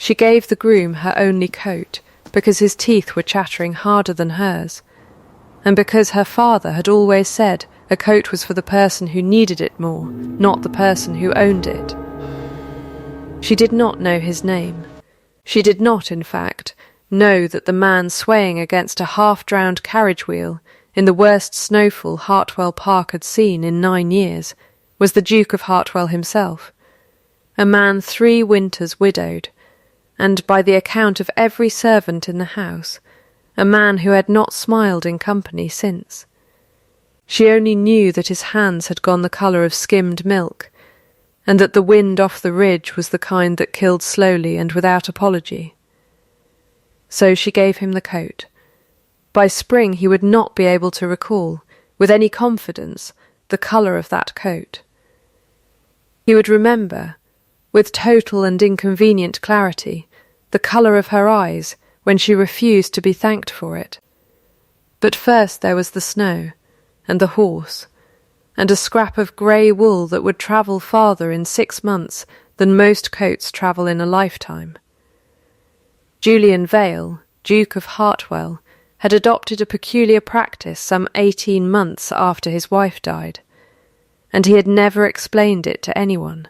She gave the groom her only coat because his teeth were chattering harder than hers, and because her father had always said a coat was for the person who needed it more, not the person who owned it. She did not know his name. She did not, in fact, know that the man swaying against a half-drowned carriage wheel in the worst snowfall Hartwell Park had seen in 9 years was the Duke of Hartwell himself, a man 3 winters widowed, and, by the account of every servant in the house, a man who had not smiled in company since. She only knew that his hands had gone the colour of skimmed milk, and that the wind off the ridge was the kind that killed slowly and without apology. So she gave him the coat. By spring he would not be able to recall, with any confidence, the colour of that coat. He would remember, with total and inconvenient clarity, the colour of her eyes when she refused to be thanked for it. But first there was the snow, and the horse, and a scrap of grey wool that would travel farther in 6 months than most coats travel in a lifetime. Julian Vale, Duke of Hartwell, had adopted a peculiar practice some 18 months after his wife died, and he had never explained it to anyone,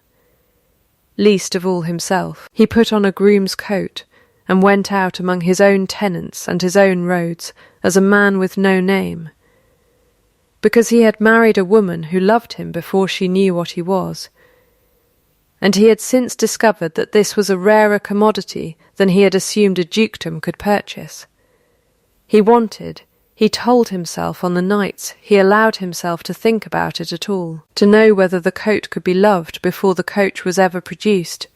least of all himself. He put on a groom's coat and went out among his own tenants and his own roads as a man with no name, because he had married a woman who loved him before she knew what he was, and he had since discovered that this was a rarer commodity than he had assumed a dukedom could purchase. He told himself on the nights he allowed himself to think about it at all, to know whether the coat could be loved before the coach was ever produced.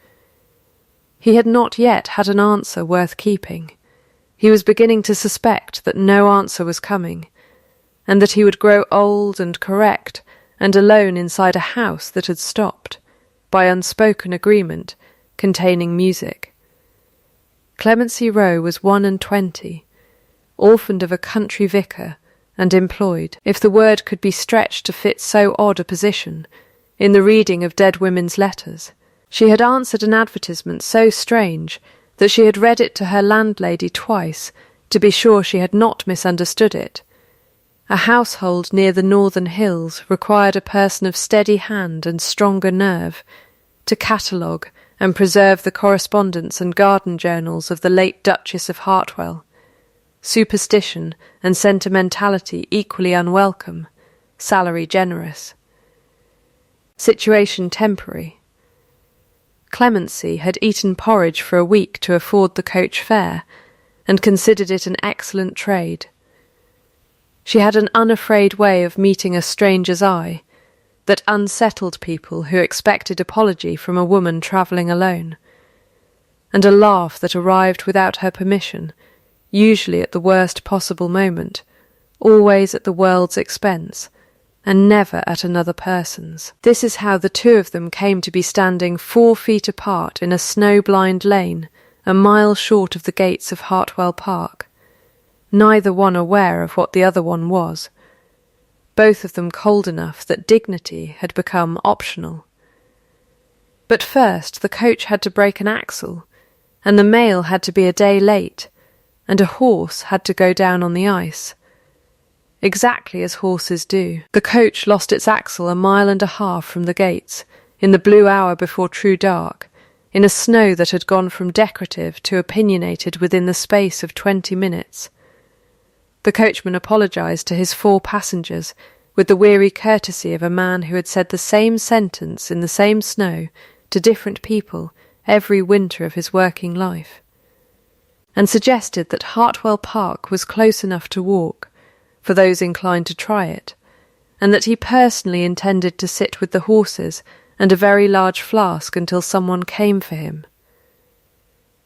He had not yet had an answer worth keeping. He was beginning to suspect that no answer was coming, and that he would grow old and correct and alone inside a house that had stopped, by unspoken agreement, containing music. Clemency Rowe was 21, orphaned of a country vicar, and employed, if the word could be stretched to fit so odd a position, in the reading of dead women's letters. She had answered an advertisement so strange that she had read it to her landlady twice to be sure she had not misunderstood it. A household near the northern hills required a person of steady hand and stronger nerve to catalogue and preserve the correspondence and garden journals of the late Duchess of Hartwell. Superstition and sentimentality equally unwelcome, salary generous. Situation temporary. Clemency had eaten porridge for a week to afford the coach fare, and considered it an excellent trade. She had an unafraid way of meeting a stranger's eye, that unsettled people who expected apology from a woman travelling alone, and a laugh that arrived without her permission, usually at the worst possible moment, always at the world's expense, and never at another person's. This is how the two of them came to be standing 4 feet apart in a snow-blind lane, a mile short of the gates of Hartwell Park, neither one aware of what the other one was, both of them cold enough that dignity had become optional. But first the coach had to break an axle, and the mail had to be a day late, and a horse had to go down on the ice. Exactly as horses do. The coach lost its axle 1.5 miles from the gates, in the blue hour before true dark, in a snow that had gone from decorative to opinionated within the space of 20 minutes. The coachman apologised to his 4 passengers with the weary courtesy of a man who had said the same sentence in the same snow to different people every winter of his working life, and suggested that Hartwell Park was close enough to walk, for those inclined to try it, and that he personally intended to sit with the horses and a very large flask until someone came for him.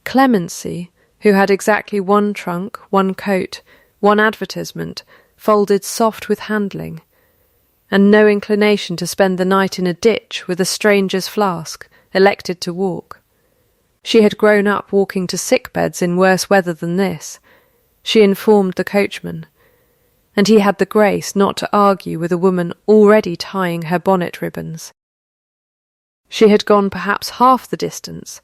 Clemency, who had exactly 1 trunk, 1 coat, 1 advertisement, folded soft with handling, and no inclination to spend the night in a ditch with a stranger's flask, elected to walk. She had grown up walking to sick-beds in worse weather than this, she informed the coachman, and he had the grace not to argue with a woman already tying her bonnet ribbons. She had gone perhaps half the distance,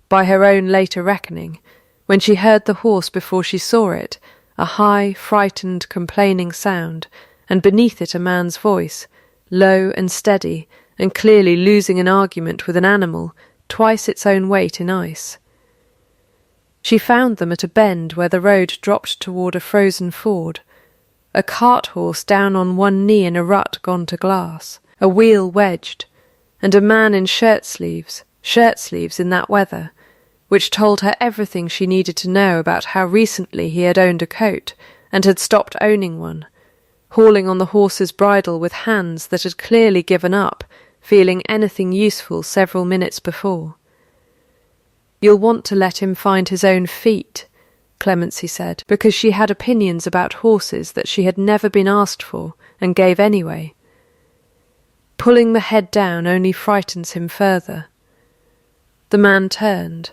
by her own later reckoning, when she heard the horse before she saw it, a high, frightened, complaining sound, and beneath it a man's voice, low and steady, and clearly losing an argument with an animal twice its own weight in ice. She found them at a bend where the road dropped toward a frozen ford, a cart horse down on one knee in a rut gone to glass, a wheel wedged, and a man in shirt sleeves in that weather, which told her everything she needed to know about how recently he had owned a coat and had stopped owning one, hauling on the horse's bridle with hands that had clearly given up feeling anything useful several minutes before. "You'll want to let him find his own feet," Clemency said, because she had opinions about horses that she had never been asked for and gave anyway. Pulling the head down only frightens him further. The man turned.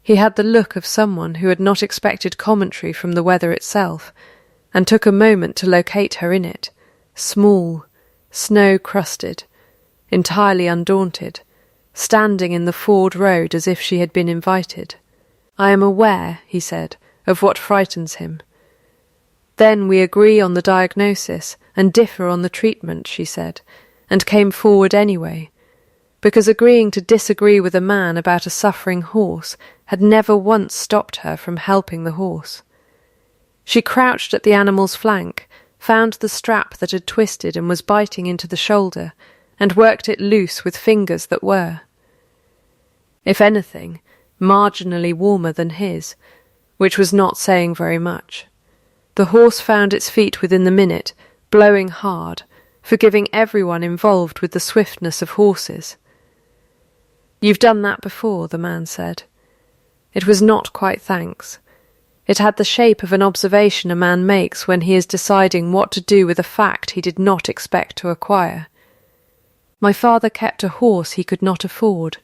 He had the look of someone who had not expected commentary from the weather itself, and took a moment to locate her in it, small, snow-crusted, entirely undaunted, standing in the ford road as if she had been invited. "I am aware," he said, "of what frightens him." "Then we agree on the diagnosis and differ on the treatment," she said, and came forward anyway, because agreeing to disagree with a man about a suffering horse had never once stopped her from helping the horse. She crouched at the animal's flank, found the strap that had twisted and was biting into the shoulder, and worked it loose with fingers that were, if anything, marginally warmer than his, which was not saying very much. The horse found its feet within the minute, blowing hard, forgiving everyone involved with the swiftness of horses. "You've done that before," the man said. It was not quite thanks. It had the shape of an observation a man makes when he is deciding what to do with a fact he did not expect to acquire. "My father kept a horse he could not afford,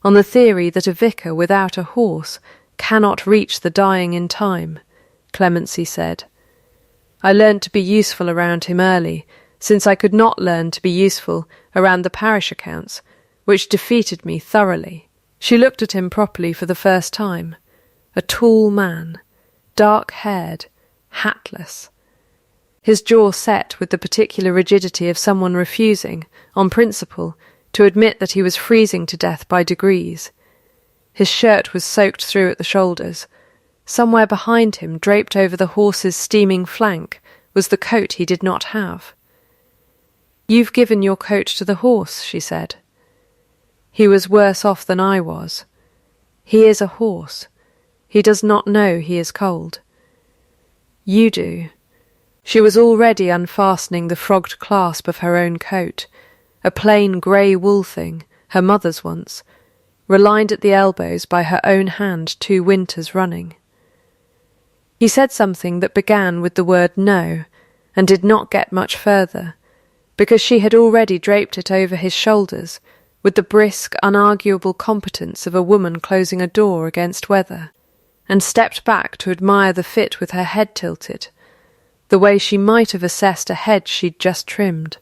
on the theory that a vicar without a horse cannot reach the dying in time," Clemency said. "I learned to be useful around him early, since I could not learn to be useful around the parish accounts, which defeated me thoroughly." She looked at him properly for the first time. A tall man, dark-haired, hatless. His jaw set with the particular rigidity of someone refusing, on principle, to admit that he was freezing to death by degrees. His shirt was soaked through at the shoulders. Somewhere behind him, draped over the horse's steaming flank, was the coat he did not have. "You've given your coat to the horse," she said. "He was worse off than I was. He is a horse. He does not know he is cold. You do." She was already unfastening the frogged clasp of her own coat, a plain grey wool thing, her mother's once, relined at the elbows by her own hand 2 winters running. He said something that began with the word "no," and did not get much further, because she had already draped it over his shoulders with the brisk, unarguable competence of a woman closing a door against weather, and stepped back to admire the fit with her head tilted, the way she might have assessed a hedge she'd just trimmed.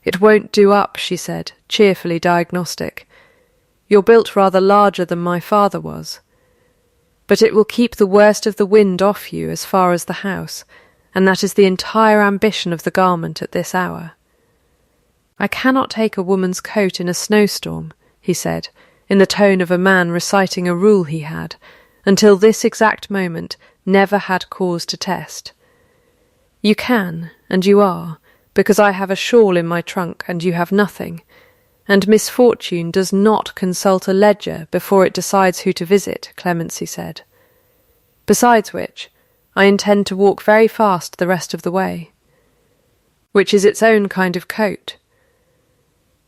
"It won't do up," she said, cheerfully diagnostic. "You're built rather larger than my father was. But it will keep the worst of the wind off you as far as the house, and that is the entire ambition of the garment at this hour." "I cannot take a woman's coat in a snowstorm," he said, in the tone of a man reciting a rule he had, until this exact moment, never had cause to test. "You can, and you are, because I have a shawl in my trunk and you have nothing, and misfortune does not consult a ledger before it decides who to visit," Clemency said. "Besides which, I intend to walk very fast the rest of the way." "Which is its own kind of coat."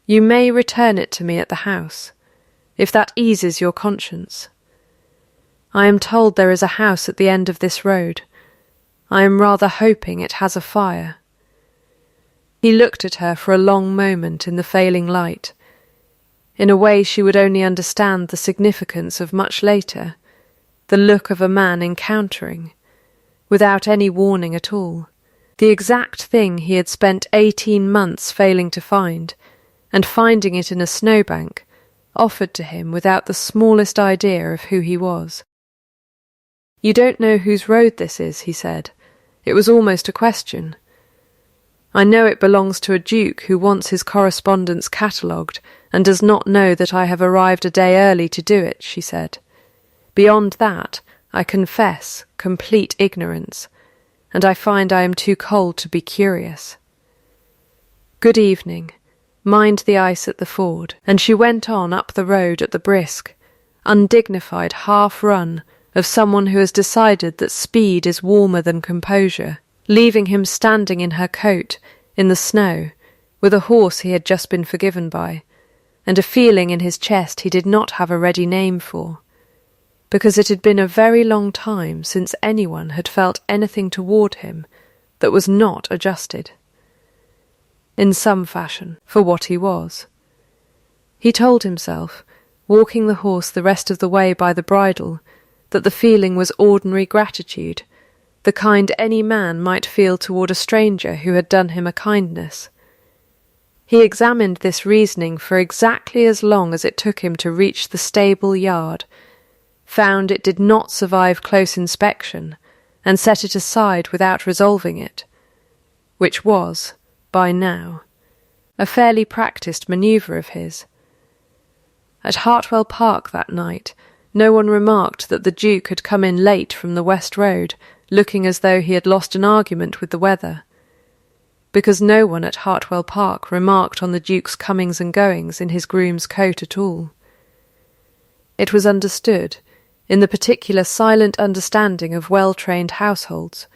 "You may return it to me at the house, if that eases your conscience. I am told there is a house at the end of this road. I am rather hoping it has a fire." He looked at her for a long moment in the failing light, in a way she would only understand the significance of much later, the look of a man encountering, without any warning at all, the exact thing he had spent 18 months failing to find, and finding it in a snowbank, offered to him without the smallest idea of who he was. "You don't know whose road this is," he said. It was almost a question. "I know it belongs to a duke who wants his correspondence catalogued and does not know that I have arrived a day early to do it," she said. "Beyond that, I confess complete ignorance, and I find I am too cold to be curious. Good evening. Mind the ice at the ford." And she went on up the road at the brisk, undignified half-run of someone who has decided that speed is warmer than composure, leaving him standing in her coat, in the snow, with a horse he had just been forgiven by, and a feeling in his chest he did not have a ready name for, because it had been a very long time since anyone had felt anything toward him that was not adjusted, in some fashion, for what he was. He told himself, walking the horse the rest of the way by the bridle, that the feeling was ordinary gratitude, the kind any man might feel toward a stranger who had done him a kindness. He examined this reasoning for exactly as long as it took him to reach the stable yard, found it did not survive close inspection, and set it aside without resolving it, which was, by now, a fairly practised manoeuvre of his. At Hartwell Park that night, no one remarked that the Duke had come in late from the West Road, looking as though he had lost an argument with the weather, because no one at Hartwell Park remarked on the Duke's comings and goings in his groom's coat at all. It was understood, in the particular silent understanding of well-trained households,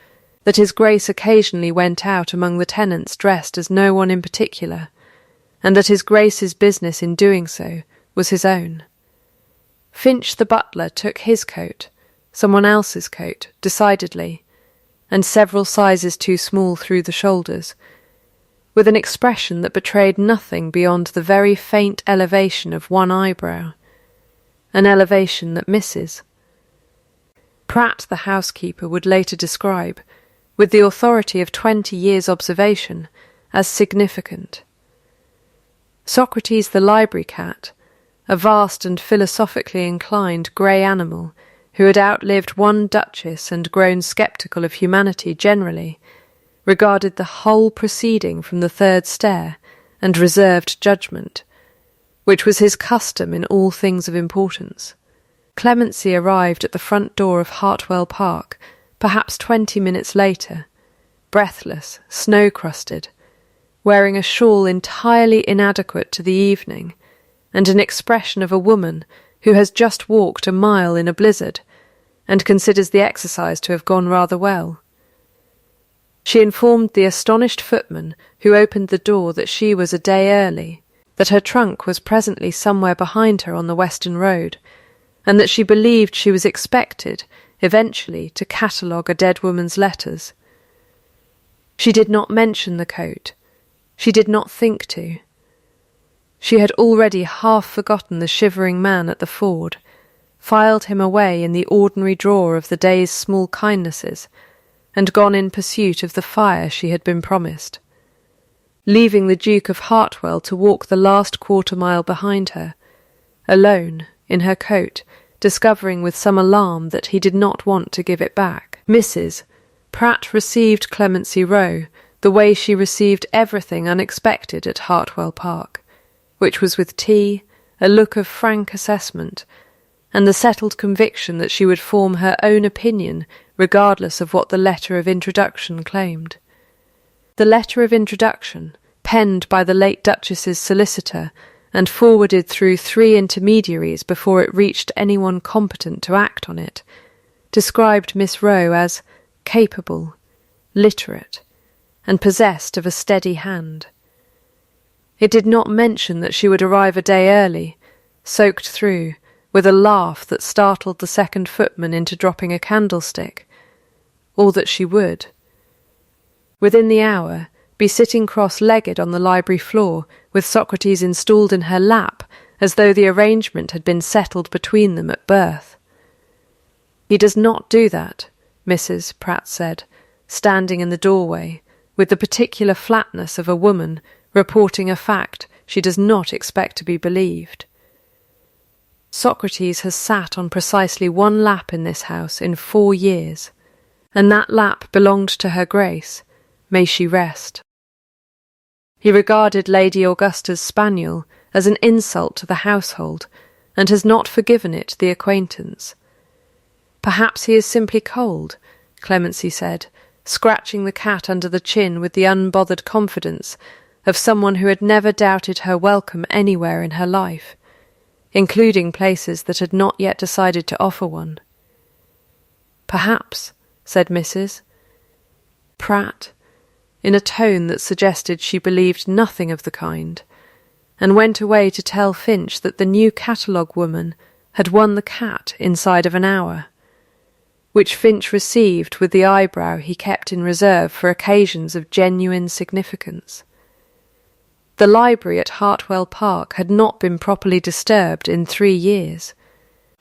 that his Grace occasionally went out among the tenants dressed as no one in particular, and that his Grace's business in doing so was his own. Finch the butler took his coat, someone else's coat, decidedly, and several sizes too small through the shoulders, with an expression that betrayed nothing beyond the very faint elevation of one eyebrow, an elevation that misses. Pratt, the housekeeper, would later describe, with the authority of 20 years' observation, as significant. Socrates the library cat, a vast and philosophically inclined grey animal who had outlived one duchess and grown sceptical of humanity generally, regarded the whole proceeding from the third stair and reserved judgment, which was his custom in all things of importance. Clemency arrived at the front door of Hartwell Park, perhaps 20 minutes later, breathless, snow-crusted, wearing a shawl entirely inadequate to the evening, and an expression of a woman who has just walked a mile in a blizzard, and considers the exercise to have gone rather well. She informed the astonished footman who opened the door that she was a day early, that her trunk was presently somewhere behind her on the western road, and that she believed she was expected, eventually, to catalogue a dead woman's letters. She did not mention the coat. She did not think to. She had already half forgotten the shivering man at the ford, filed him away in the ordinary drawer of the day's small kindnesses, and gone in pursuit of the fire she had been promised, leaving the Duke of Hartwell to walk the last quarter-mile behind her, alone, in her coat, discovering with some alarm that he did not want to give it back. Mrs. Pratt received Clemency Rowe the way she received everything unexpected at Hartwell Park, which was with tea, a look of frank assessment, and the settled conviction that she would form her own opinion regardless of what the letter of introduction claimed. The letter of introduction, penned by the late Duchess's solicitor and forwarded through 3 intermediaries before it reached anyone competent to act on it, described Miss Rowe as capable, literate, and possessed of a steady hand. It did not mention that she would arrive a day early, soaked through, with a laugh that startled the second footman into dropping a candlestick, or that she would, within the hour, be sitting cross-legged on the library floor, with Socrates installed in her lap, as though the arrangement had been settled between them at birth. "He does not do that," Mrs. Pratt said, standing in the doorway, with the particular flatness of a woman reporting a fact she does not expect to be believed. Socrates has sat on precisely one lap in this house in 4 years, and that lap belonged to her grace. May she rest. He regarded Lady Augusta's spaniel as an insult to the household, and has not forgiven it the acquaintance. Perhaps he is simply cold, Clemency said, scratching the cat under the chin with the unbothered confidence of someone who had never doubted her welcome anywhere in her life, including places that had not yet decided to offer one. Perhaps, said Mrs. Pratt, in a tone that suggested she believed nothing of the kind, and went away to tell Finch that the new catalogue woman had won the cat inside of an hour, which Finch received with the eyebrow he kept in reserve for occasions of genuine significance. The library at Hartwell Park had not been properly disturbed in 3 years.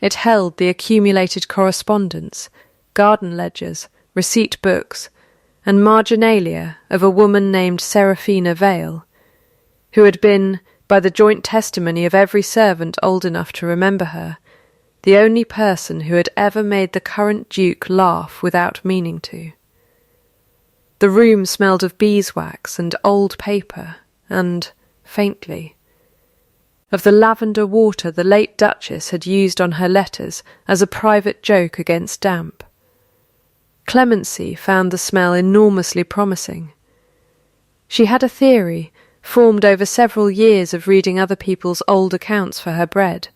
It held the accumulated correspondence, garden ledgers, receipt books, and marginalia of a woman named Seraphina Vale, who had been, by the joint testimony of every servant old enough to remember her, the only person who had ever made the current Duke laugh without meaning to. The room smelled of beeswax and old paper, and, faintly, of the lavender water the late Duchess had used on her letters as a private joke against damp. Clemency found the smell enormously promising. She had a theory, formed over several years of reading other people's old accounts for her bread,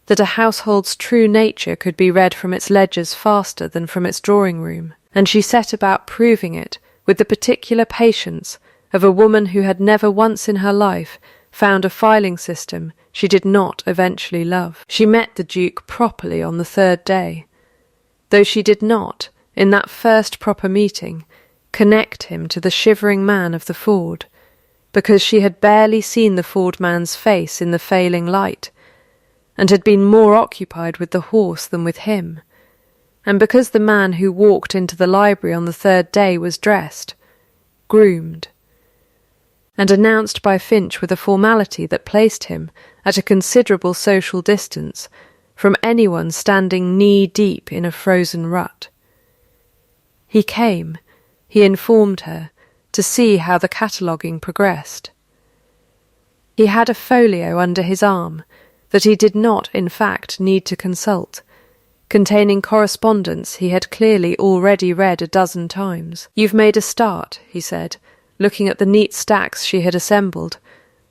that a household's true nature could be read from its ledgers faster than from its drawing-room, and she set about proving it with the particular patience of a woman who had never once in her life found a filing system she did not eventually love. She met the Duke properly on the 3rd day, though she did not, in that first proper meeting, connect him to the shivering man of the Ford, because she had barely seen the Ford man's face in the failing light, and had been more occupied with the horse than with him, and because the man who walked into the library on the 3rd day was dressed, groomed, and announced by Finch with a formality that placed him at a considerable social distance from anyone standing knee-deep in a frozen rut. He came, he informed her, to see how the cataloguing progressed. He had a folio under his arm that he did not, in fact, need to consult, containing correspondence he had clearly already read a dozen times. "You've made a start," he said, looking at the neat stacks she had assembled,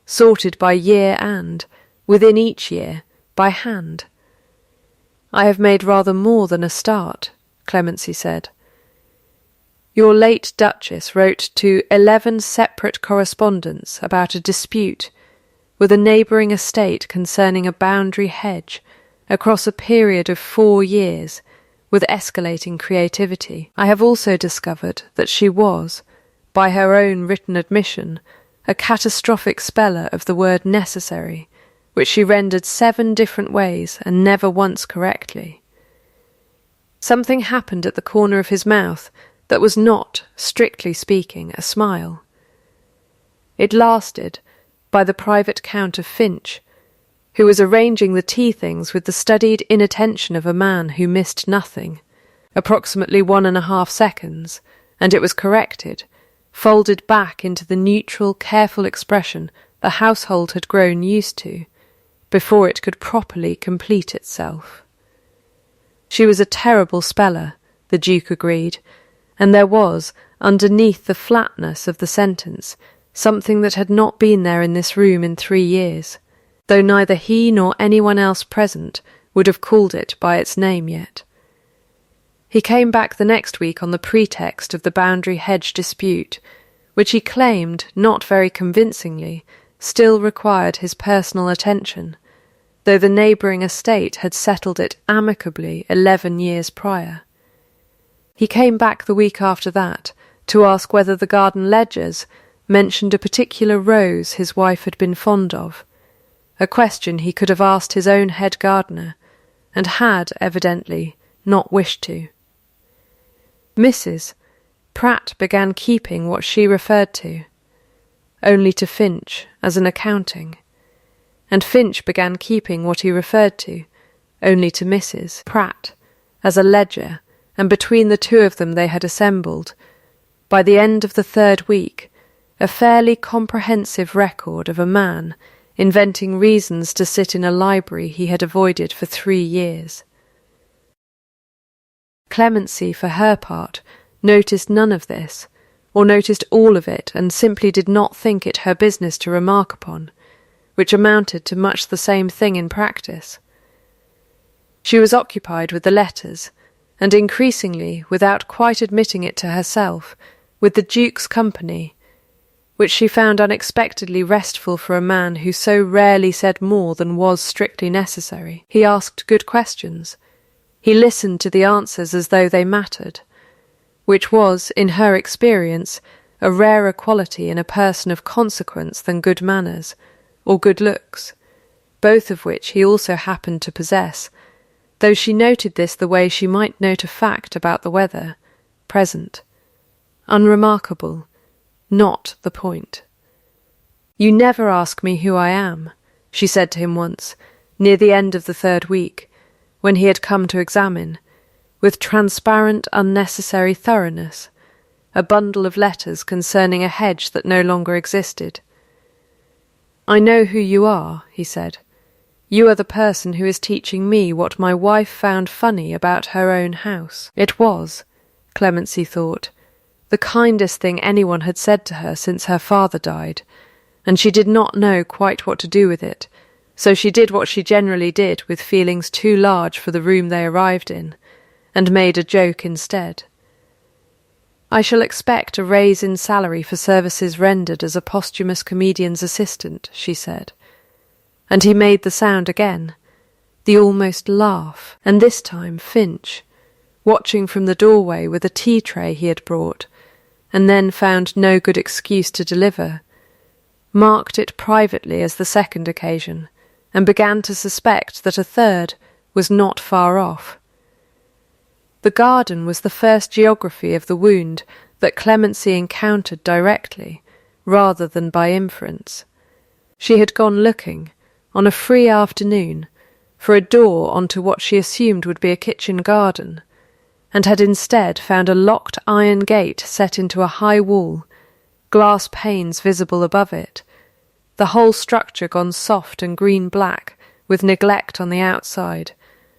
sorted by year and, within each year, by hand. "I have made rather more than a start," Clemency said. "Your late Duchess wrote to 11 separate correspondents about a dispute with a neighbouring estate concerning a boundary hedge across a period of 4 years, with escalating creativity. I have also discovered that she was, by her own written admission, a catastrophic speller of the word necessary, which she rendered 7 different ways and never once correctly. Something happened at the corner of his mouth that was not, strictly speaking, a smile. It lasted, by the private count of Finch, who was arranging the tea-things with the studied inattention of a man who missed nothing, approximately 1.5 seconds, and it was corrected, folded back into the neutral, careful expression the household had grown used to, before it could properly complete itself. She was a terrible speller, the Duke agreed, and there was, underneath the flatness of the sentence, something that had not been there in this room in 3 years, though neither he nor anyone else present would have called it by its name yet. He came back the next week on the pretext of the boundary hedge dispute, which he claimed, not very convincingly, still required his personal attention, though the neighbouring estate had settled it amicably 11 years prior. He came back the week after that to ask whether the garden ledgers mentioned a particular rose his wife had been fond of, a question he could have asked his own head gardener, and had, evidently, not wished to. Mrs. Pratt began keeping what she referred to, only to Finch, as an accounting, and Finch began keeping what he referred to only to Mrs. Pratt, as a ledger, and between the two of them they had assembled, by the end of the third week, a fairly comprehensive record of a man inventing reasons to sit in a library he had avoided for 3 years. Clemency, for her part, noticed none of this, or noticed all of it, and simply did not think it her business to remark upon, which amounted to much the same thing in practice. She was occupied with the letters, and increasingly, without quite admitting it to herself, with the Duke's company, which she found unexpectedly restful for a man who so rarely said more than was strictly necessary. He asked good questions. He listened to the answers as though they mattered, which was, in her experience, a rarer quality in a person of consequence than good manners, or good looks, both of which he also happened to possess, though she noted this the way she might note a fact about the weather, present, unremarkable, not the point. "You never ask me who I am," she said to him once, near the end of the third week, when he had come to examine, with transparent, unnecessary thoroughness, a bundle of letters concerning a hedge that no longer existed. "I know who you are," he said. "You are the person who is teaching me what my wife found funny about her own house." It was, Clemency thought, the kindest thing anyone had said to her since her father died, and she did not know quite what to do with it, so she did what she generally did with feelings too large for the room they arrived in, and made a joke instead. "I shall expect a raise in salary for services rendered as a posthumous comedian's assistant," she said. And he made the sound again, the almost laugh, and this time Finch, watching from the doorway with a tea-tray he had brought, and then found no good excuse to deliver, marked it privately as the second occasion, and began to suspect that a third was not far off. The garden was the first geography of the wound that Clemency encountered directly, rather than by inference. She had gone looking, on a free afternoon, for a door onto what she assumed would be a kitchen garden, and had instead found a locked iron gate set into a high wall, glass panes visible above it, the whole structure gone soft and green-black, with neglect on the outside,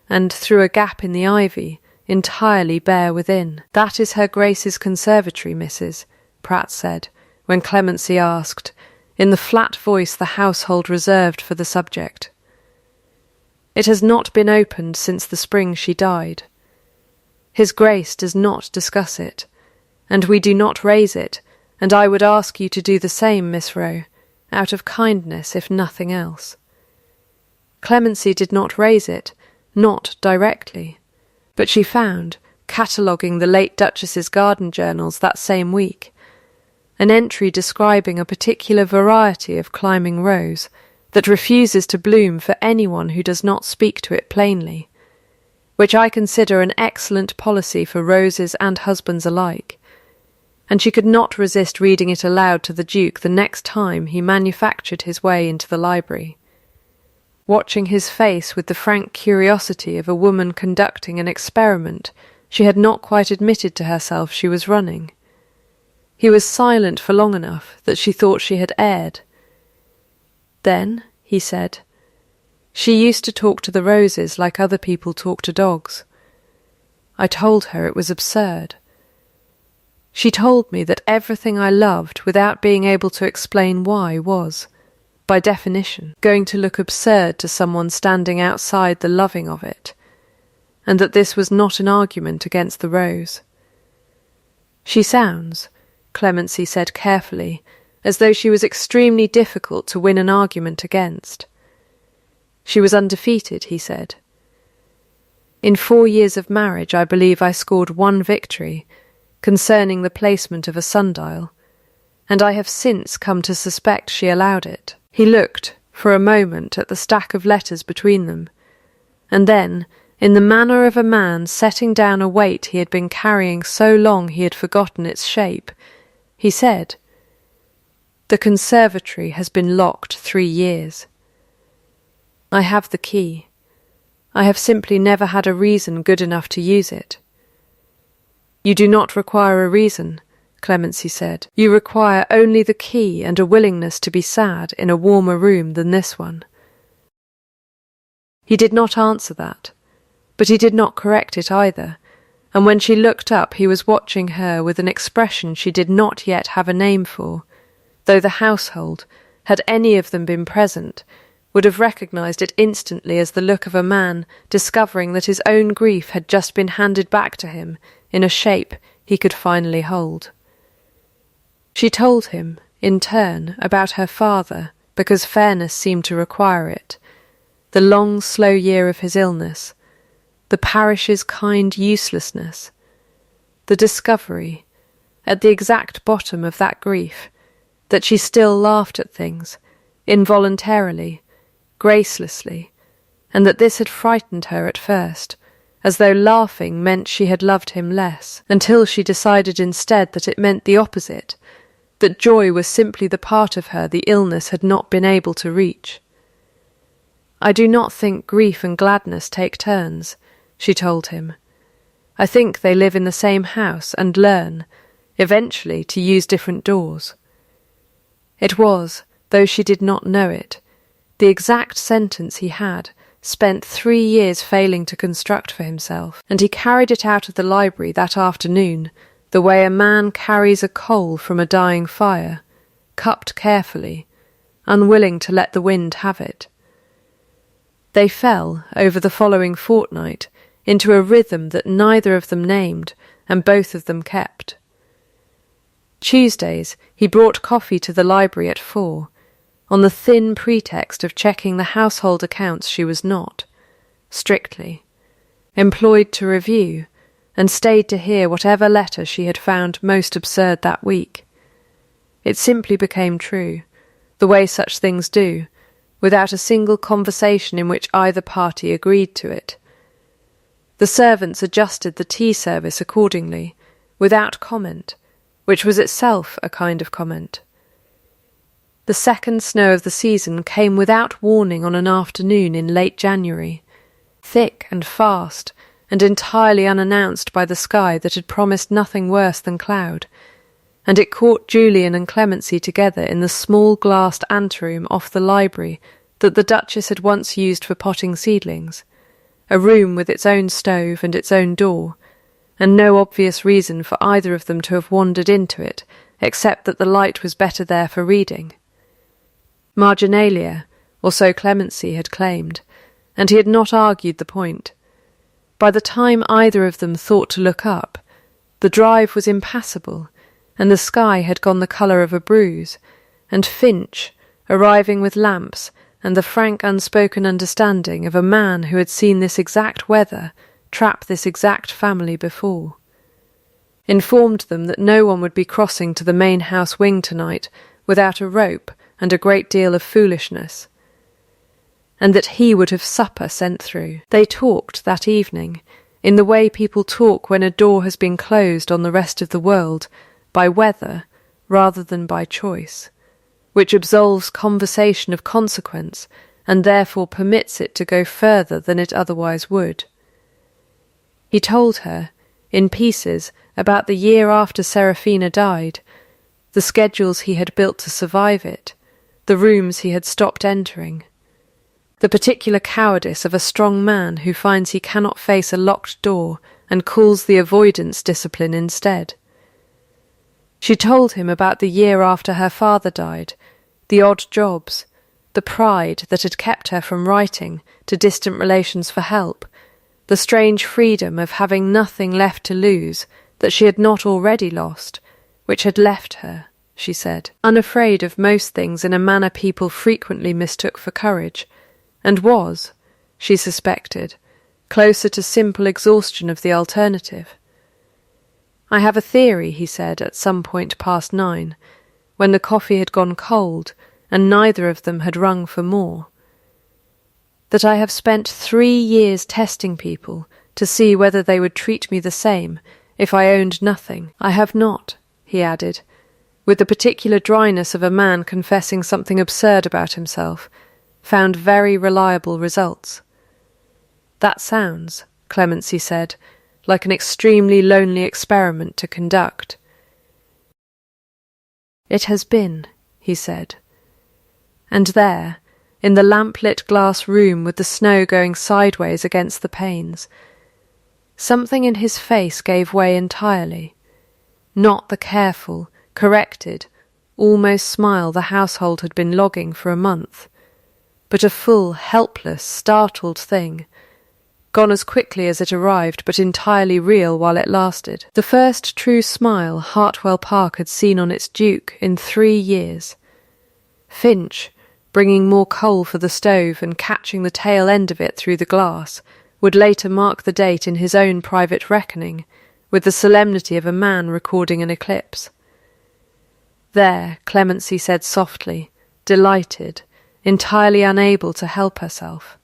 and, through a gap in the ivy, entirely bare within. "That is her Grace's conservatory, Mrs.," Pratt said, when Clemency asked, in the flat voice the household reserved for the subject. "It has not been opened since the spring she died. His Grace does not discuss it, and we do not raise it, and I would ask you to do the same, Miss Rowe, out of kindness, if nothing else." Clemency did not raise it, not directly, but she found, cataloguing the late Duchess's garden journals that same week, an entry describing a particular variety of climbing rose that refuses to bloom for anyone who does not speak to it plainly, which I consider an excellent policy for roses and husbands alike, and she could not resist reading it aloud to the Duke the next time he manufactured his way into the library, watching his face with the frank curiosity of a woman conducting an experiment she had not quite admitted to herself she was running. He was silent for long enough that she thought she had erred. "Then," he said, "she used to talk to the roses like other people talk to dogs. I told her it was absurd. She told me that everything I loved without being able to explain why was, by definition, going to look absurd to someone standing outside the loving of it, and that this was not an argument against the rose. She sounds," Clemency said carefully, as though she was extremely difficult to win an argument against. She was undefeated, he said. "In 4 years of marriage I believe I scored 1 victory, concerning the placement of a sundial, and I have since come to suspect she allowed it." He looked, for a moment, at the stack of letters between them, and then, in the manner of a man setting down a weight he had been carrying so long he had forgotten its shape, he said, "The conservatory has been locked 3 years. I have the key. I have simply never had a reason good enough to use it." "You do not require a reason," Clemency said. "You require only the key and a willingness to be sad in a warmer room than this one." He did not answer that, but he did not correct it either, and when she looked up he was watching her with an expression she did not yet have a name for, though the household, had any of them been present, would have recognized it instantly as the look of a man discovering that his own grief had just been handed back to him in a shape he could finally hold. She told him, in turn, about her father, because fairness seemed to require it, the long, slow year of his illness, the parish's kind uselessness, the discovery, at the exact bottom of that grief, that she still laughed at things, involuntarily, gracelessly, and that this had frightened her at first, as though laughing meant she had loved him less, until she decided instead that it meant the opposite, that joy was simply the part of her the illness had not been able to reach. "I do not think grief and gladness take turns," she told him. "I think they live in the same house and learn, eventually, to use different doors." It was, though she did not know it, the exact sentence he had spent 3 years failing to construct for himself, and he carried it out of the library that afternoon the way a man carries a coal from a dying fire, cupped carefully, unwilling to let the wind have it. They fell, over the following fortnight, into a rhythm that neither of them named and both of them kept. Tuesdays he brought coffee to the library at 4, on the thin pretext of checking the household accounts she was not, strictly, employed to review, and stayed to hear whatever letter she had found most absurd that week. It simply became true, the way such things do, without a single conversation in which either party agreed to it. The servants adjusted the tea service accordingly, without comment, which was itself a kind of comment. The second snow of the season came without warning on an afternoon in late January, thick and fast, and entirely unannounced by the sky that had promised nothing worse than cloud, and it caught Julian and Clemency together in the small glassed anteroom off the library that the Duchess had once used for potting seedlings, a room with its own stove and its own door, and no obvious reason for either of them to have wandered into it, except that the light was better there for reading. Marginalia, or so Clemency had claimed, and he had not argued the point. By the time either of them thought to look up, the drive was impassable, and the sky had gone the colour of a bruise, and Finch, arriving with lamps and the frank unspoken understanding of a man who had seen this exact weather trap this exact family before, informed them that no one would be crossing to the main house wing tonight without a rope and a great deal of foolishness, and that he would have supper sent through. They talked that evening, in the way people talk when a door has been closed on the rest of the world, by weather rather than by choice, which absolves conversation of consequence and therefore permits it to go further than it otherwise would. He told her, in pieces, about the year after Seraphina died, the schedules he had built to survive it, the rooms he had stopped entering, the particular cowardice of a strong man who finds he cannot face a locked door and calls the avoidance discipline instead. She told him about the year after her father died, the odd jobs, the pride that had kept her from writing to distant relations for help, the strange freedom of having nothing left to lose that she had not already lost, which had left her, she said, unafraid of most things in a manner people frequently mistook for courage, and was, she suspected, closer to simple exhaustion of the alternative. "I have a theory," he said at some point past 9, when the coffee had gone cold and neither of them had rung for more, "that I have spent 3 years testing people to see whether they would treat me the same if I owned nothing. I have not," he added, with the particular dryness of a man confessing something absurd about himself, found very reliable results. "That sounds," Clemency said, "like an extremely lonely experiment to conduct." "It has been," he said. And there, in the lamp-lit glass room with the snow going sideways against the panes, something in his face gave way entirely. Not the careful, corrected, almost smile the household had been logging for a month, but a full, helpless, startled thing, gone as quickly as it arrived, but entirely real while it lasted. The first true smile Hartwell Park had seen on its Duke in 3 years. Finch, bringing more coal for the stove and catching the tail end of it through the glass, would later mark the date in his own private reckoning, with the solemnity of a man recording an eclipse. There, Clemency said softly, delighted, entirely unable to help herself.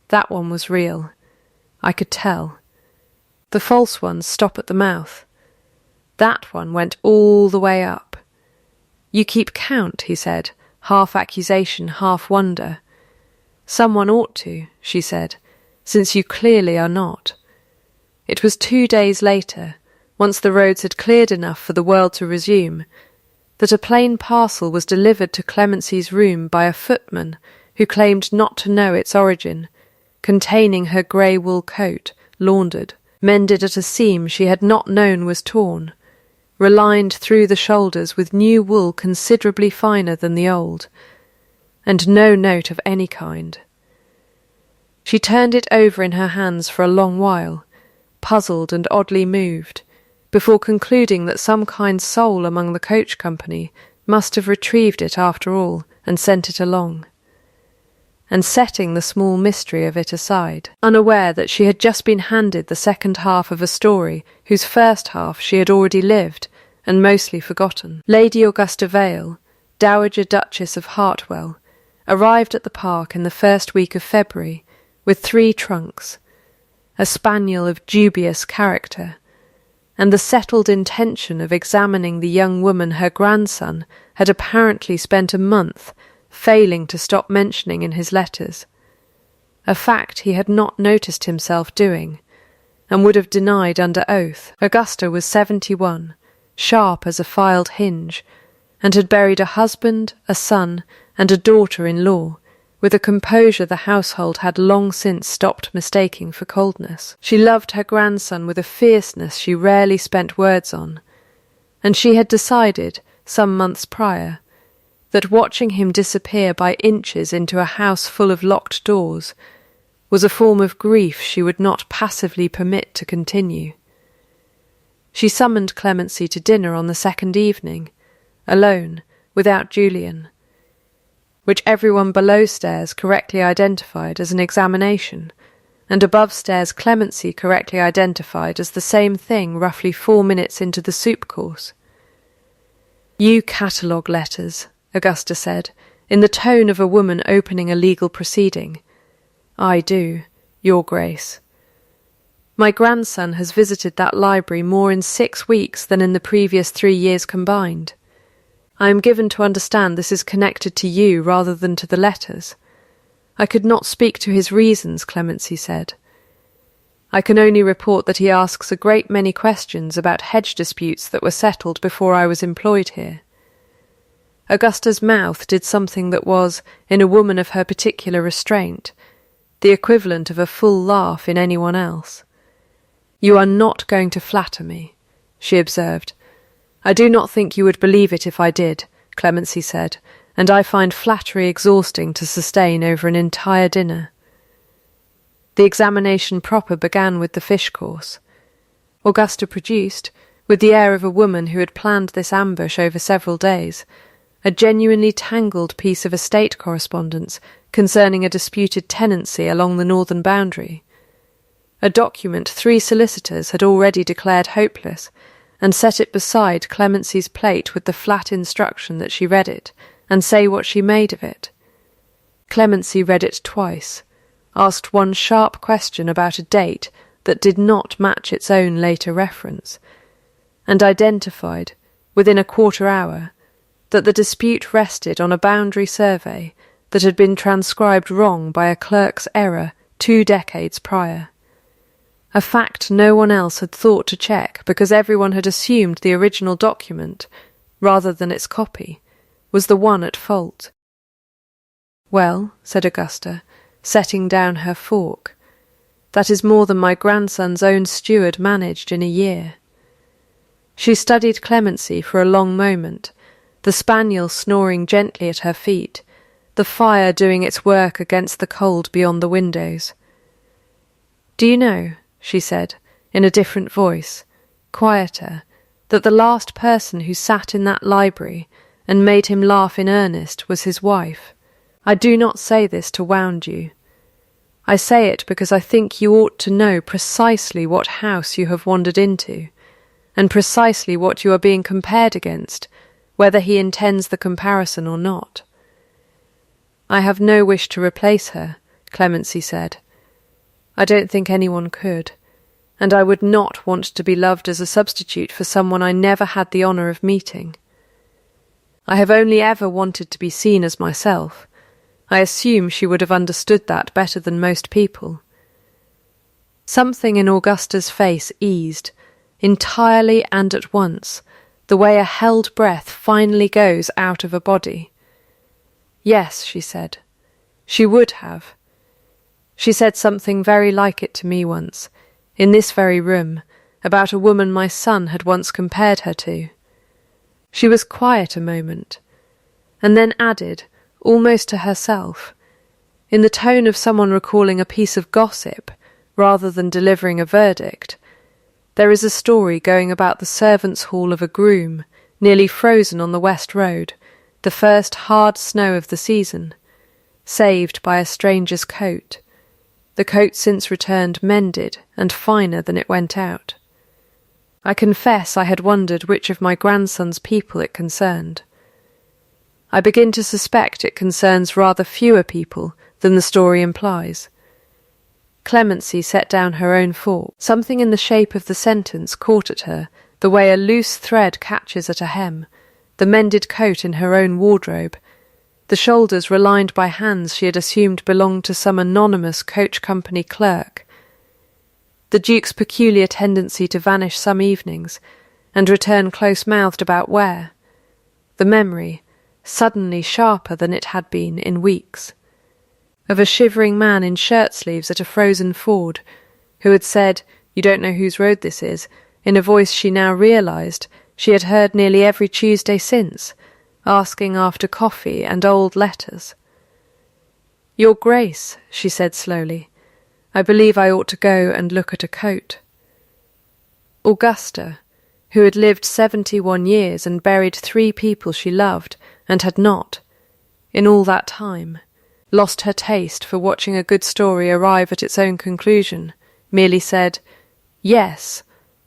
That one was real. I could tell. The false ones stop at the mouth. That one went all the way up. "You keep count," he said, half accusation, half wonder. "Someone ought to," she said, "since you clearly are not." It was 2 days later, once the roads had cleared enough for the world to resume, that a plain parcel was delivered to Clemency's room by a footman who claimed not to know its origin, containing her grey wool coat, laundered, mended at a seam she had not known was torn, relined through the shoulders with new wool considerably finer than the old, and no note of any kind. She turned it over in her hands for a long while, puzzled and oddly moved, before concluding that some kind soul among the coach company must have retrieved it after all and sent it along, and setting the small mystery of it aside, unaware that she had just been handed the second half of a story whose first half she had already lived and mostly forgotten. Lady Augusta Vale, Dowager Duchess of Hartwell, arrived at the park in the first week of February with 3 trunks, a spaniel of dubious character, and the settled intention of examining the young woman her grandson had apparently spent a month failing to stop mentioning in his letters, a fact he had not noticed himself doing, and would have denied under oath. Augusta was 71, sharp as a filed hinge, and had buried a husband, a son, and a daughter-in-law, with a composure the household had long since stopped mistaking for coldness. She loved her grandson with a fierceness she rarely spent words on, and she had decided, some months prior, that watching him disappear by inches into a house full of locked doors was a form of grief she would not passively permit to continue. She summoned Clemency to dinner on the second evening, alone, without Julian, which everyone below stairs correctly identified as an examination, and above stairs Clemency correctly identified as the same thing roughly 4 minutes into the soup course. "You catalogue letters," Augusta said, in the tone of a woman opening a legal proceeding. "I do, Your Grace. My grandson has visited that library more in 6 weeks than in the previous 3 years combined. I am given to understand this is connected to you rather than to the letters. I could not speak to his reasons," Clemency said. "I can only report that he asks a great many questions about hedge disputes that were settled before I was employed here." Augusta's mouth did something that was, in a woman of her particular restraint, the equivalent of a full laugh in anyone else. "You are not going to flatter me," she observed. "I do not think you would believe it if I did," Clemency said, "and I find flattery exhausting to sustain over an entire dinner." The examination proper began with the fish course. Augusta produced, with the air of a woman who had planned this ambush over several days, a genuinely tangled piece of estate correspondence concerning a disputed tenancy along the northern boundary, a document 3 solicitors had already declared hopeless, and set it beside Clemency's plate with the flat instruction that she read it, and say what she made of it. Clemency read it twice, asked one sharp question about a date that did not match its own later reference, and identified, within a quarter hour, that the dispute rested on a boundary survey that had been transcribed wrong by a clerk's error 2 decades prior. A fact no one else had thought to check because everyone had assumed the original document, rather than its copy, was the one at fault. "Well," said Augusta, setting down her fork, "that is more than my grandson's own steward managed in a year." She studied Clemency for a long moment, the spaniel snoring gently at her feet, the fire doing its work against the cold beyond the windows. "Do you know," she said, in a different voice, quieter, "that the last person who sat in that library and made him laugh in earnest was his wife? I do not say this to wound you. I say it because I think you ought to know precisely what house you have wandered into, and precisely what you are being compared against, whether he intends the comparison or not." "I have no wish to replace her," Clemency said. "I don't think anyone could, and I would not want to be loved as a substitute for someone I never had the honour of meeting. I have only ever wanted to be seen as myself. I assume she would have understood that better than most people." Something in Augusta's face eased, entirely and at once, the way a held breath finally goes out of a body. "Yes," she said. "She would have. She said something very like it to me once, in this very room, about a woman my son had once compared her to." She was quiet a moment, and then added, almost to herself, in the tone of someone recalling a piece of gossip rather than delivering a verdict, "There is a story going about the servants' hall of a groom, nearly frozen on the West Road, the first hard snow of the season, saved by a stranger's coat, the coat since returned mended and finer than it went out. I confess I had wondered which of my grandson's people it concerned. I begin to suspect it concerns rather fewer people than the story implies." Clemency set down her own fork. Something in the shape of the sentence caught at her, the way a loose thread catches at a hem, the mended coat in her own wardrobe. The shoulders were lined by hands she had assumed belonged to some anonymous coach company clerk. The Duke's peculiar tendency to vanish some evenings, and return close-mouthed about where. The memory, suddenly sharper than it had been in weeks, of a shivering man in shirt-sleeves at a frozen ford, who had said, "You don't know whose road this is," in a voice she now realised she had heard nearly every Tuesday since, asking after coffee and old letters. "Your Grace," she said slowly, "I believe I ought to go and look at a coat." Augusta, who had lived 71 years and buried 3 people she loved and had not, in all that time, lost her taste for watching a good story arrive at its own conclusion, merely said, "Yes,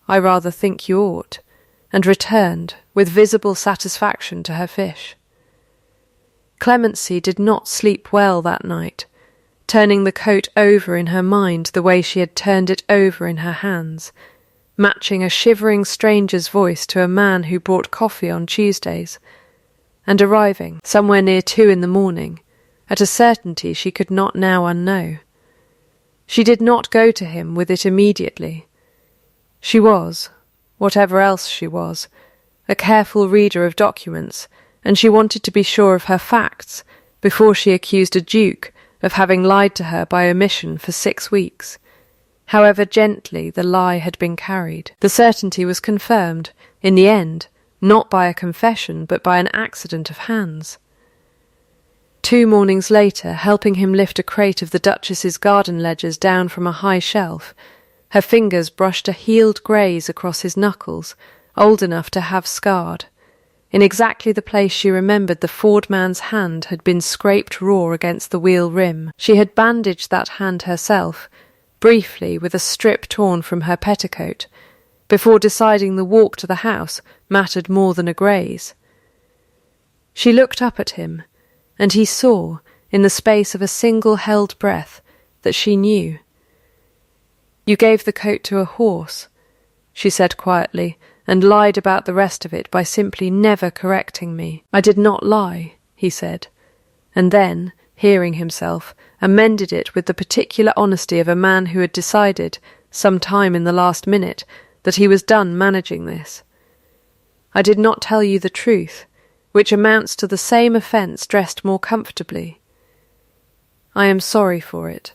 I rather think you ought," and returned with visible satisfaction to her fish. Clemency did not sleep well that night, turning the coat over in her mind the way she had turned it over in her hands, matching a shivering stranger's voice to a man who brought coffee on Tuesdays, and arriving, somewhere near 2 in the morning, at a certainty she could not now unknow. She did not go to him with it immediately. She was, whatever else she was, a careful reader of documents, and she wanted to be sure of her facts before she accused a duke of having lied to her by omission for 6 weeks. However gently the lie had been carried, the certainty was confirmed, in the end, not by a confession but by an accident of hands. 2 mornings later, helping him lift a crate of the Duchess's garden ledgers down from a high shelf, her fingers brushed a healed graze across his knuckles, old enough to have scarred, in exactly the place she remembered the Ford man's hand had been scraped raw against the wheel rim. She had bandaged that hand herself, briefly with a strip torn from her petticoat, before deciding the walk to the house mattered more than a graze. She looked up at him, and he saw, in the space of a single held breath, that she knew. "You gave the coat to a horse," she said quietly, and lied about the rest of it by simply never correcting me. "I did not lie," he said, and then, hearing himself, amended it with the particular honesty of a man who had decided, some time in the last minute, that he was done managing this. I did not tell you the truth, which amounts to the same offence dressed more comfortably. I am sorry for it.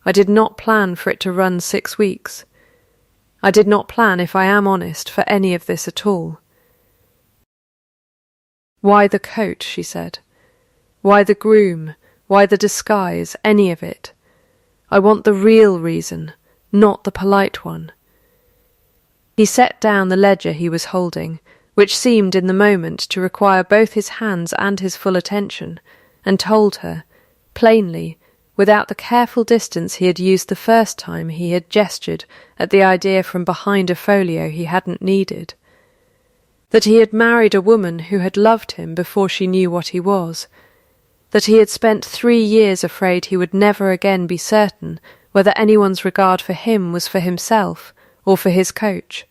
I did not plan for it to run 6 weeks. I did not plan, if I am honest, for any of this at all. Why the coat, she said. Why the groom? Why the disguise? Any of it. I want the real reason, not the polite one. He set down the ledger he was holding, which seemed in the moment to require both his hands and his full attention, and told her, plainly, without the careful distance he had used the first time he had gestured at the idea from behind a folio he hadn't needed, that he had married a woman who had loved him before she knew what he was, that he had spent 3 years afraid he would never again be certain whether anyone's regard for him was for himself or for his coach,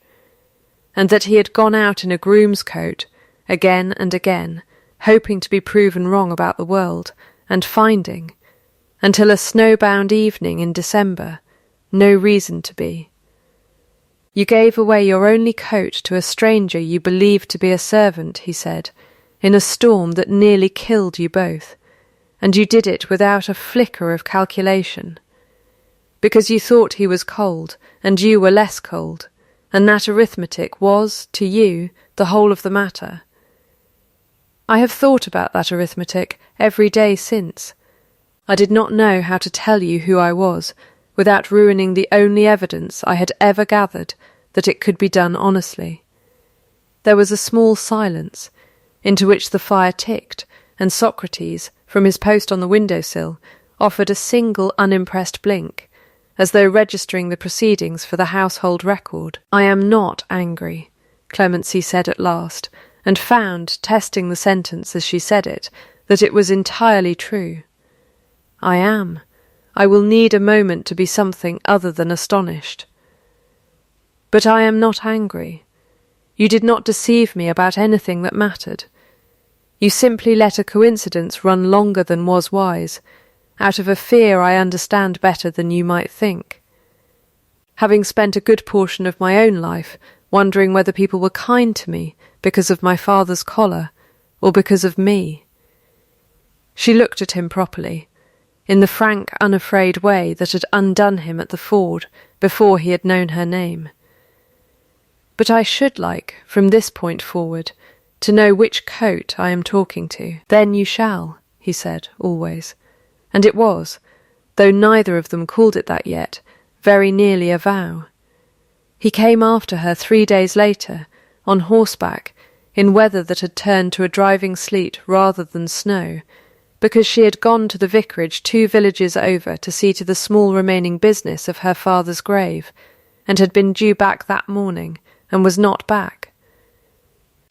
and that he had gone out in a groom's coat, again and again, hoping to be proven wrong about the world, and finding, until a snowbound evening in December, no reason to be. You gave away your only coat to a stranger you believed to be a servant, he said, in a storm that nearly killed you both, and you did it without a flicker of calculation, because you thought he was cold, and you were less cold, and that arithmetic was, to you, the whole of the matter. I have thought about that arithmetic every day since. I did not know how to tell you who I was, without ruining the only evidence I had ever gathered that it could be done honestly. There was a small silence, into which the fire ticked, and Socrates, from his post on the window-sill, offered a single unimpressed blink, as though registering the proceedings for the household record. I am not angry, Clemency said at last, and found, testing the sentence as she said it, that it was entirely true. I am. I will need a moment to be something other than astonished. But I am not angry. You did not deceive me about anything that mattered. You simply let a coincidence run longer than was wise, out of a fear I understand better than you might think. Having spent a good portion of my own life wondering whether people were kind to me because of my father's collar, or because of me. She looked at him properly, in the frank, unafraid way that had undone him at the ford before he had known her name. But I should like, from this point forward, to know which coat I am talking to. Then you shall, he said, always. And it was, though neither of them called it that yet, very nearly a vow. He came after her 3 days later, on horseback, in weather that had turned to a driving sleet rather than snow, because she had gone to the vicarage 2 villages over to see to the small remaining business of her father's grave, and had been due back that morning, and was not back.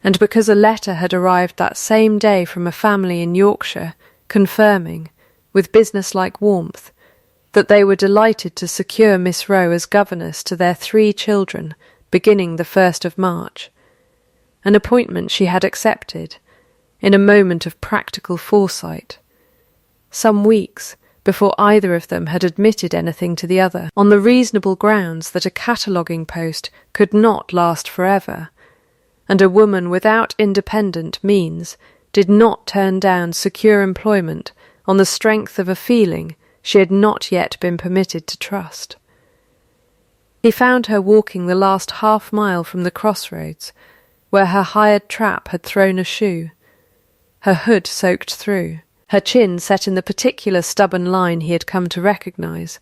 And because a letter had arrived that same day from a family in Yorkshire, confirming, with business-like warmth, that they were delighted to secure Miss Rowe as governess to their 3 children, beginning the 1st of March, an appointment she had accepted, in a moment of practical foresight, some weeks before either of them had admitted anything to the other, on the reasonable grounds that a cataloguing post could not last forever, and a woman without independent means did not turn down secure employment on the strength of a feeling she had not yet been permitted to trust. He found her walking the last half-mile from the crossroads, where her hired trap had thrown a shoe, her hood soaked through, her chin set in the particular stubborn line he had come to recognise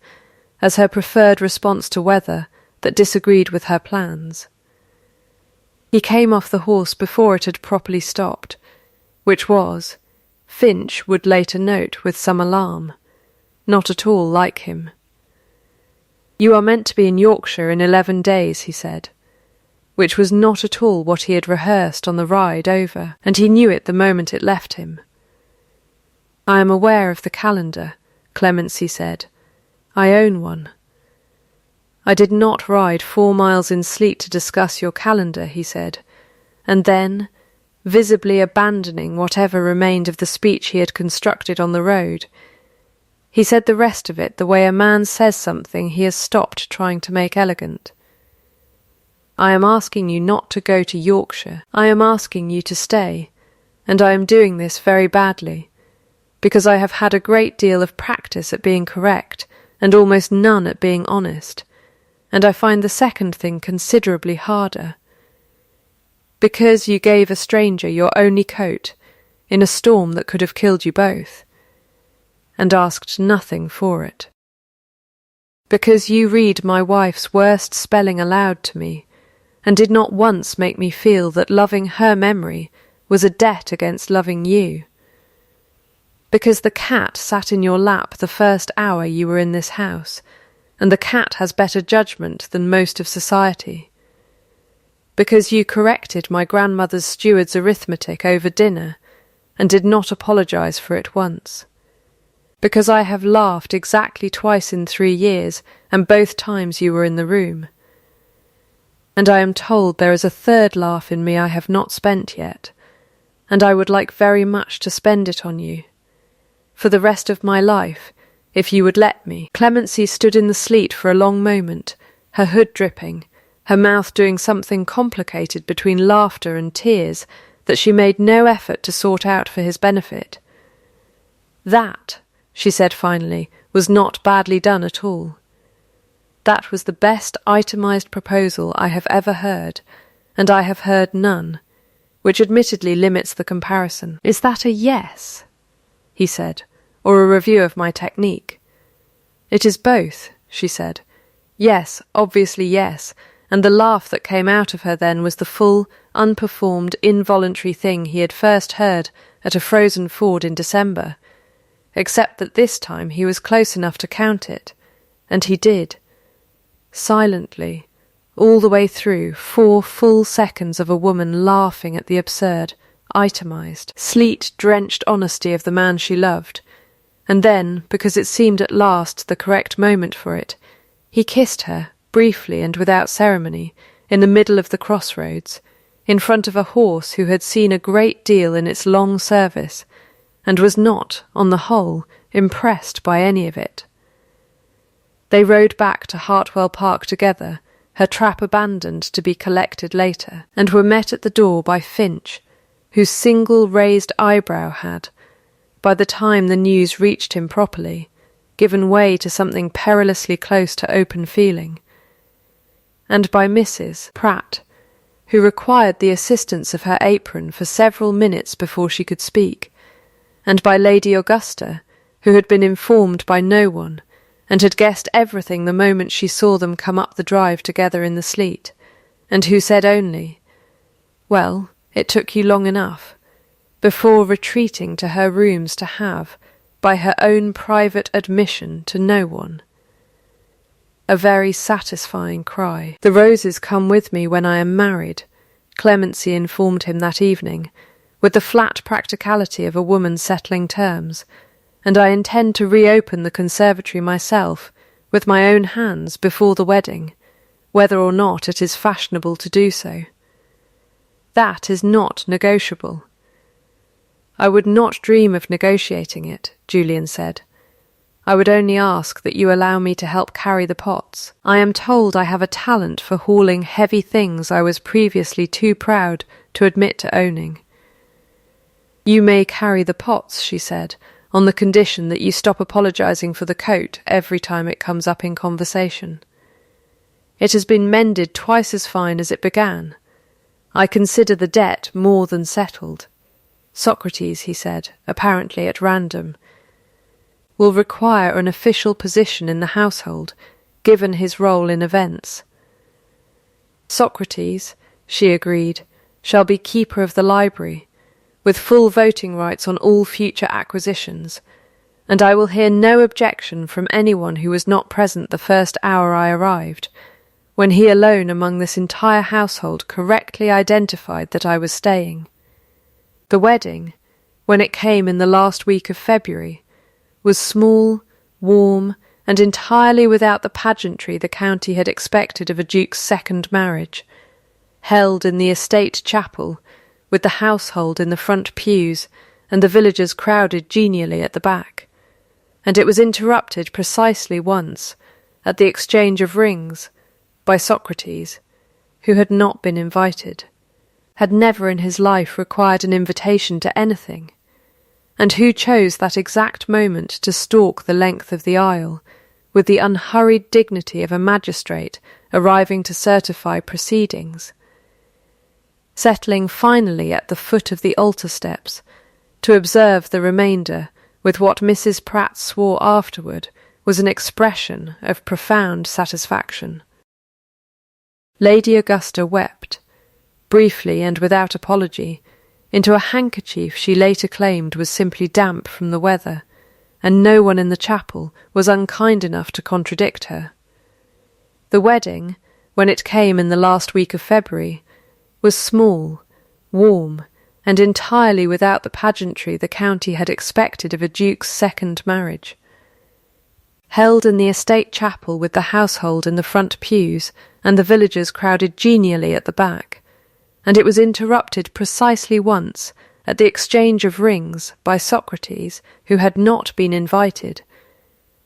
as her preferred response to weather that disagreed with her plans. He came off the horse before it had properly stopped, which was, Finch would later note with some alarm, not at all like him. "You are meant to be in Yorkshire in 11 days, he said, which was not at all what he had rehearsed on the ride over, and he knew it the moment it left him. I am aware of the calendar, Clemency said. I own one. I did not ride 4 miles in sleet to discuss your calendar, he said, and then, visibly abandoning whatever remained of the speech he had constructed on the road, He said the rest of it the way a man says something he has stopped trying to make elegant. I am asking you not to go to Yorkshire. I am asking you to stay, and I am doing this very badly, because I have had a great deal of practice at being correct, and almost none at being honest, and I find the second thing considerably harder. Because you gave a stranger your only coat, in a storm that could have killed you both, and asked nothing for it. Because you read my wife's worst spelling aloud to me, and did not once make me feel that loving her memory was a debt against loving you. Because the cat sat in your lap the first hour you were in this house, and the cat has better judgment than most of society. Because you corrected my grandmother's steward's arithmetic over dinner, and did not apologize for it once. Because I have laughed exactly twice in 3 years, and both times you were in the room. And I am told there is a third laugh in me I have not spent yet, and I would like very much to spend it on you. For the rest of my life, if you would let me. Clemency stood in the sleet for a long moment, her hood dripping, her mouth doing something complicated between laughter and tears that she made no effort to sort out for his benefit. That, she said finally, was not badly done at all. That was the best itemized proposal I have ever heard, and I have heard none, which admittedly limits the comparison. Is that a yes? He said, or a review of my technique? It is both, she said. Yes, obviously yes, and the laugh that came out of her then was the full, unperformed, involuntary thing he had first heard at a frozen ford in December, except that this time he was close enough to count it, and he did. Silently, all the way through, 4 full seconds of a woman laughing at the absurd, itemized, sleet-drenched honesty of the man she loved, and then, because it seemed at last the correct moment for it, he kissed her, briefly and without ceremony, in the middle of the crossroads, in front of a horse who had seen a great deal in its long service, and was not, on the whole, impressed by any of it. They rode back to Hartwell Park together, her trap abandoned to be collected later, and were met at the door by Finch, whose single raised eyebrow had, by the time the news reached him properly, given way to something perilously close to open feeling, and by Mrs. Pratt, who required the assistance of her apron for several minutes before she could speak, and by Lady Augusta, who had been informed by no one, and had guessed everything the moment she saw them come up the drive together in the sleet, and who said only, "Well, it took you long enough," before retreating to her rooms to have, by her own private admission to no one, a very satisfying cry. "The roses come with me when I am married," Clemency informed him that evening, with the flat practicality of a woman settling terms, "and I intend to reopen the conservatory myself, with my own hands, before the wedding, whether or not it is fashionable to do so. That is not negotiable." "I would not dream of negotiating it," Julian said. "I would only ask that you allow me to help carry the pots. I am told I have a talent for hauling heavy things I was previously too proud to admit to owning." "You may carry the pots," she said, "on the condition that you stop apologizing for the coat every time it comes up in conversation. It has been mended twice as fine as it began. I consider the debt more than settled. Socrates," he said, apparently at random, "will require an official position in the household, given his role in events." "Socrates," she agreed, "shall be keeper of the library, with full voting rights on all future acquisitions, and I will hear no objection from anyone who was not present the first hour I arrived, when he alone among this entire household correctly identified that I was staying. The wedding, when it came in the last week of February, was small, warm, and entirely without the pageantry the county had expected of a duke's second marriage, held in the estate chapel, with the household in the front pews and the villagers crowded genially at the back. and it was interrupted precisely once, at the exchange of rings, by Socrates, who had not been invited, had never in his life required an invitation to anything, and who chose that exact moment to stalk the length of the aisle, with the unhurried dignity of a magistrate arriving to certify proceedings, settling finally at the foot of the altar steps, to observe the remainder with what Mrs. Pratt swore afterward was an expression of profound satisfaction. Lady Augusta wept, briefly and without apology, into a handkerchief she later claimed was simply damp from the weather, and no one in the chapel was unkind enough to contradict her. The wedding, when it came in the last week of February, was small, warm, and entirely without the pageantry the county had expected of a duke's second marriage. Held in the estate chapel with the household in the front pews and the villagers crowded genially at the back, and it was interrupted precisely once at the exchange of rings by Socrates, who had not been invited,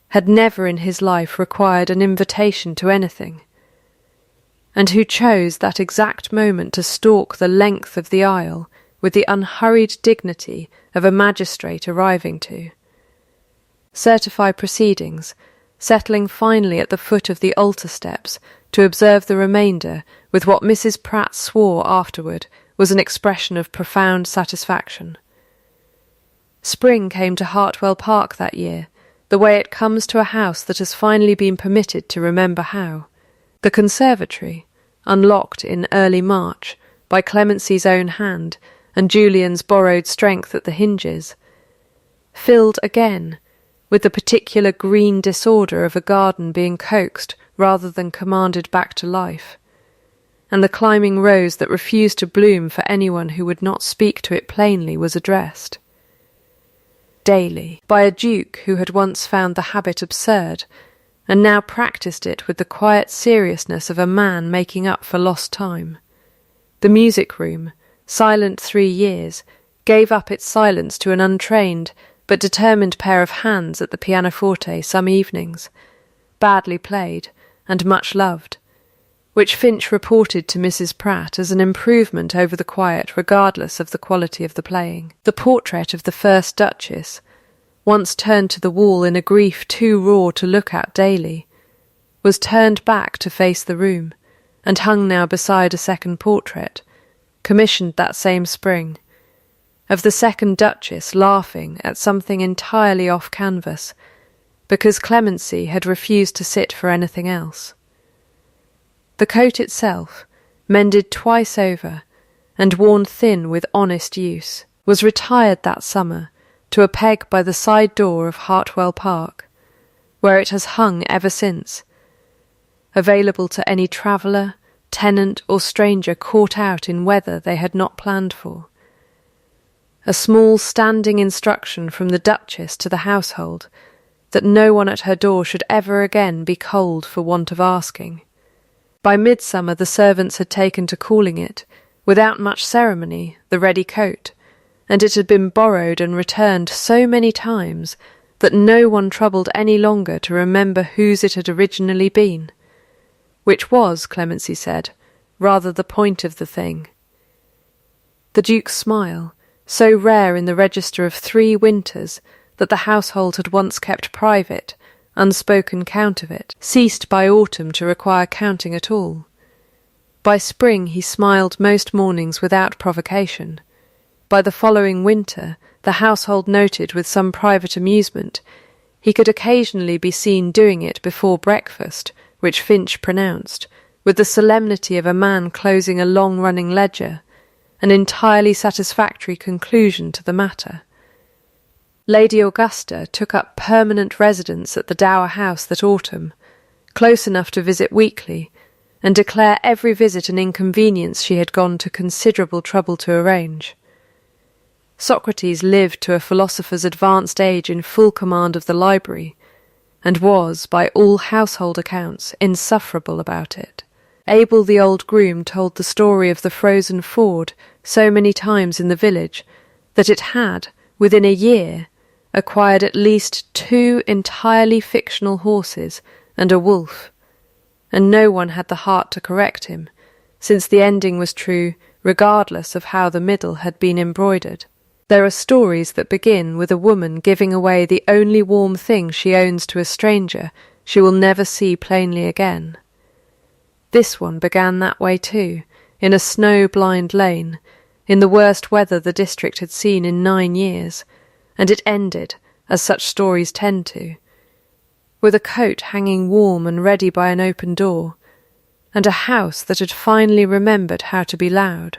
had never in his life required an invitation to anything, and who chose that exact moment to stalk the length of the aisle with the unhurried dignity of a magistrate arriving to certify proceedings, settling finally at the foot of the altar steps to observe the remainder with what Mrs. Pratt swore afterward was an expression of profound satisfaction. Spring came to Hartwell Park that year, the way it comes to a house that has finally been permitted to remember how. The conservatory, unlocked in early March by Clemency's own hand and Julian's borrowed strength at the hinges, filled again with the particular green disorder of a garden being coaxed rather than commanded back to life, and the climbing rose that refused to bloom for anyone who would not speak to it plainly was addressed. Daily, by a duke who had once found the habit absurd, and now practised it with the quiet seriousness of a man making up for lost time. The music room, silent 3 years, gave up its silence to an untrained but determined pair of hands at the pianoforte some evenings, badly played and much loved, which Finch reported to Mrs. Pratt as an improvement over the quiet regardless of the quality of the playing. The portrait of the first Duchess, once turned to the wall in a grief too raw to look at daily, was turned back to face the room, and hung now beside a second portrait, commissioned that same spring, of the second Duchess laughing at something entirely off canvas, because Clemency had refused to sit for anything else. The coat itself, mended twice over, and worn thin with honest use, was retired that summer to a peg by the side door of Hartwell Park, where it has hung ever since, available to any traveller, tenant or stranger caught out in weather they had not planned for. A small standing instruction from the Duchess to the household that no one at her door should ever again be cold for want of asking. By midsummer the servants had taken to calling it, without much ceremony, the ready coat, and it had been borrowed and returned so many times that no one troubled any longer to remember whose it had originally been, which was, Clemency said, rather the point of the thing. The Duke's smile, so rare in the register of 3 winters that the household had once kept private, unspoken count of it, ceased by autumn to require counting at all. By spring he smiled most mornings without provocation. By the following winter, the household noted with some private amusement, he could occasionally be seen doing it before breakfast, which Finch pronounced, with the solemnity of a man closing a long-running ledger, an entirely satisfactory conclusion to the matter. Lady Augusta took up permanent residence at the Dower House that autumn, close enough to visit weekly, and declare every visit an inconvenience she had gone to considerable trouble to arrange. Socrates lived to a philosopher's advanced age in full command of the library, and was, by all household accounts, insufferable about it. Abel the old groom told the story of the frozen ford so many times in the village that it had, within a year, acquired at least 2 entirely fictional horses and a wolf, and no one had the heart to correct him, since the ending was true regardless of how the middle had been embroidered. There are stories that begin with a woman giving away the only warm thing she owns to a stranger she will never see plainly again. This one began that way too, in a snow-blind lane, in the worst weather the district had seen in 9 years, and it ended, as such stories tend to, with a coat hanging warm and ready by an open door, and a house that had finally remembered how to be loud.